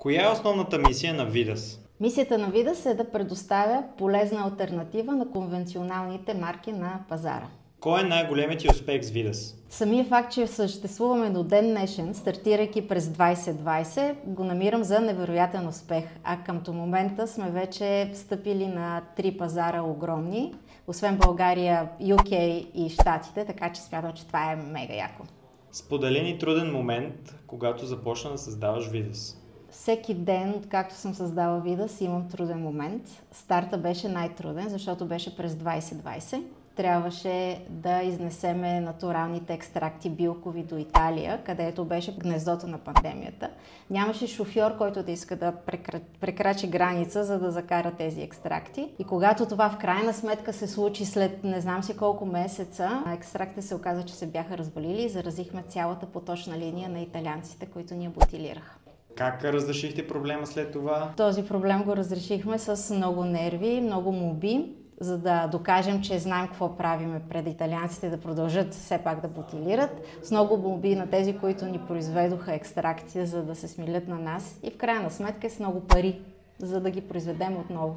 Коя е основната мисия на Видас? Мисията на Видас е да предоставя полезна алтернатива на конвенционалните марки на пазара. Кой е най-големият ти успех с Видас? Самия факт, че съществуваме до ден днешен, стартирайки през 2020, го намирам за невероятен успех. А към момента сме вече встъпили на 3 пазара огромни, освен България, UK и Щатите, така че смятам, че това е мега яко. Сподели ни труден момент, когато започна да създаваш Видас. Всеки ден, откакто съм създала Видас, имам труден момент. Старта беше най-труден, защото беше през 2020. Трябваше да изнесеме натуралните екстракти билкови до Италия, където беше гнездото на пандемията. Нямаше шофьор, който да иска да прекрачи граница, за да закара тези екстракти. И когато това в крайна сметка се случи след не знам си колко месеца, екстрактите се оказа, че се бяха развалили и заразихме цялата поточна линия на италианците, които ни бутилираха. Как разрешихте проблема след това? Този проблем го разрешихме с много нерви, много молби, за да докажем, че знаем какво правиме пред италианците да продължат все пак да бутилират. С много молби на тези, които ни произведоха екстракция, за да се смилят на нас и в крайна сметка с много пари, за да ги произведем отново.